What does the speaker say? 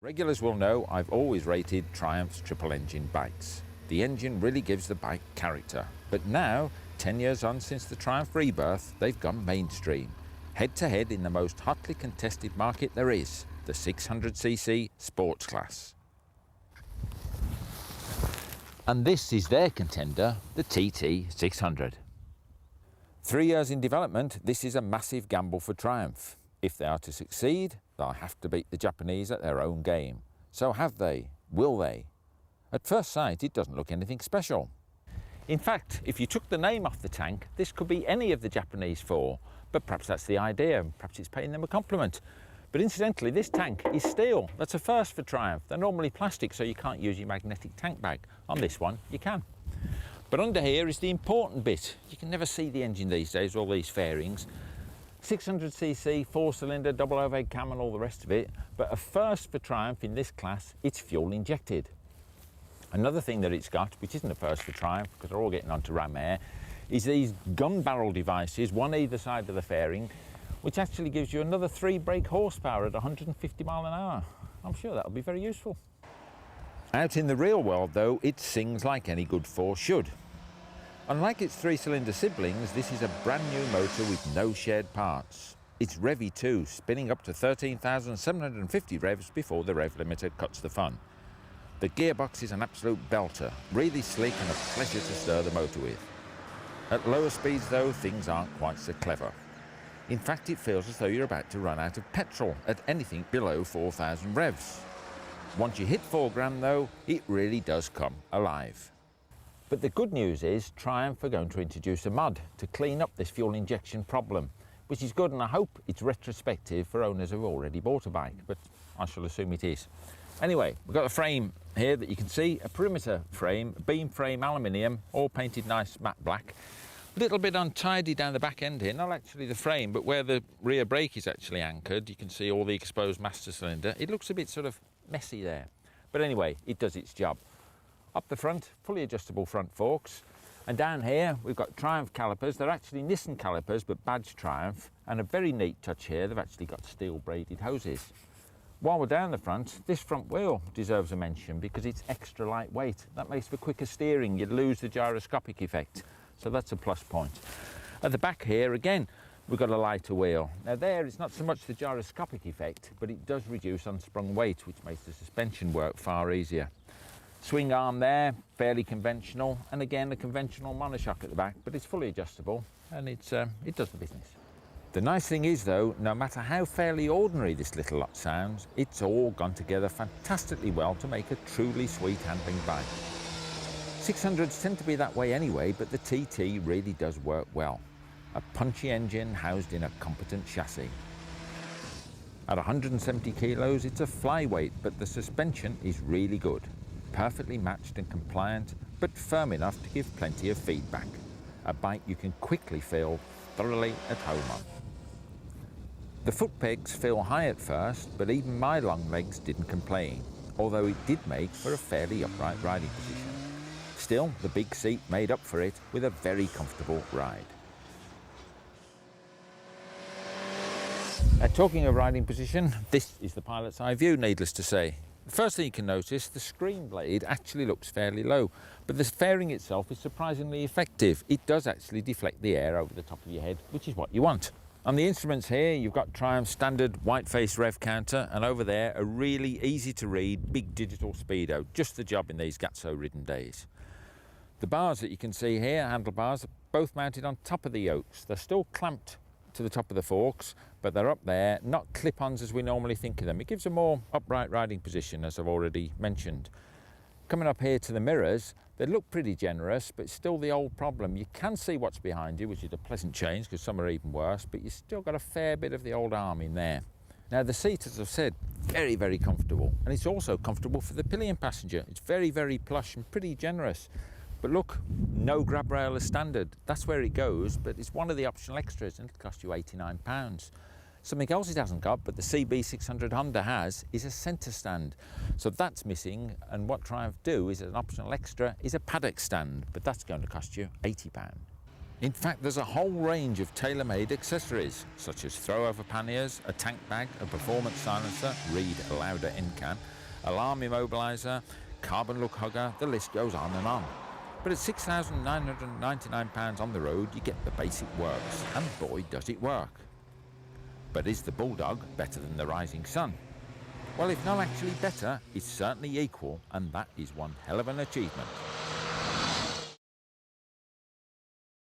Regulars will know I've always rated Triumph's triple-engine bikes. The engine really gives the bike character. But now, 10 years on since the Triumph rebirth, they've gone mainstream. Head-to-head in the most hotly contested market there is, the 600cc sports class. And this is their contender, the TT 600. 3 years in development, this is a massive gamble for Triumph. If they are to succeed, they'll have to beat the Japanese at their own game. So have they? Will they? At first sight, it doesn't look anything special. In fact, if you took the name off the tank, this could be any of the Japanese four. But perhaps that's the idea, and perhaps it's paying them a compliment. But incidentally, this tank is steel. That's a first for Triumph. They're normally plastic, so you can't use your magnetic tank bag. On this one, you can. But under here is the important bit. You can never see the engine these days, all these fairings. 600cc, 4-cylinder, double overhead cam and all the rest of it, but a first for Triumph in this class, it's fuel injected. Another thing that it's got, which isn't a first for Triumph, because they're all getting onto ram air, is these gun barrel devices, one either side of the fairing, which actually gives you another 3 brake horsepower at 150 mile an hour. I'm sure that'll be very useful. Out in the real world though, it sings like any good four should. Unlike its 3-cylinder siblings, this is a brand new motor with no shared parts. It's revvy too, spinning up to 13,750 revs before the rev limiter cuts the fun. The gearbox is an absolute belter, really slick and a pleasure to stir the motor with. At lower speeds though, things aren't quite so clever. In fact, it feels as though you're about to run out of petrol at anything below 4,000 revs. Once you hit 4 grand though, it really does come alive. But the good news is Triumph are going to introduce a mod to clean up this fuel injection problem, which is good, and I hope it's retrospective for owners who've already bought a bike, but I shall assume it is. Anyway, we've got a frame here that you can see, a perimeter frame, beam frame aluminium, all painted nice matte black. A little bit untidy down the back end here, not actually the frame, but where the rear brake is actually anchored, you can see all the exposed master cylinder. It looks a bit sort of messy there. But anyway, it does its job. Up the front, fully adjustable front forks. And down here, we've got Triumph calipers. They're actually Nissan calipers, but badged Triumph. And a very neat touch here, they've actually got steel braided hoses. While we're down the front, this front wheel deserves a mention because it's extra lightweight. That makes for quicker steering. You'd lose the gyroscopic effect. So that's a plus point. At the back here, again, we've got a lighter wheel. Now there, it's not so much the gyroscopic effect, but it does reduce unsprung weight, which makes the suspension work far easier. Swing arm there, fairly conventional, and again a conventional monoshock at the back, but it's fully adjustable and it does the business. The nice thing is though, no matter how fairly ordinary this little lot sounds, it's all gone together fantastically well to make a truly sweet handling bike. 600s tend to be that way anyway, but the TT really does work well. A punchy engine housed in a competent chassis. At 170 kilos, it's a flyweight, but the suspension is really good. Perfectly matched and compliant, but firm enough to give plenty of feedback. A bike you can quickly feel thoroughly at home on. The foot pegs feel high at first, but even my long legs didn't complain, although it did make for a fairly upright riding position. Still, the big seat made up for it with a very comfortable ride. Talking of riding position, this is the pilot's eye view, needless to say. The first thing you can notice, the screen blade actually looks fairly low, but the fairing itself is surprisingly effective. It does actually deflect the air over the top of your head, which is what you want. On the instruments here, you've got Triumph's standard white-face rev counter, and over there, a really easy-to-read big digital speedo, just the job in these Gatso-ridden days. The bars that you can see here, handlebars, are both mounted on top of the yokes. They're still clamped to the top of the forks, but they're up there, not clip-ons as we normally think of them. It gives a more upright riding position, as I've already mentioned. Coming up here to the mirrors, they look pretty generous, but still the old problem. You can see what's behind you, which is a pleasant change, because some are even worse, but you've still got a fair bit of the old arm in there. Now the seat, as I've said, very, very comfortable, and it's also comfortable for the pillion passenger. It's very, very plush and pretty generous. But look, no grab rail as standard. That's where it goes, but it's one of the optional extras and it'll cost you £89. Something else it hasn't got, but the CB600 Honda has, is a centre stand. So that's missing, and what Triumph do is an optional extra is a Paddock Stand, but that's going to cost you £80. In fact, there's a whole range of tailor-made accessories, such as throw-over panniers, a tank bag, a performance silencer, read louder end can, alarm immobiliser, carbon look hugger, the list goes on and on. But at £6,999 on the road, you get the basic works, and boy does it work. But is the Bulldog better than the Rising Sun? Well, if not actually better, it's certainly equal, and that is one hell of an achievement.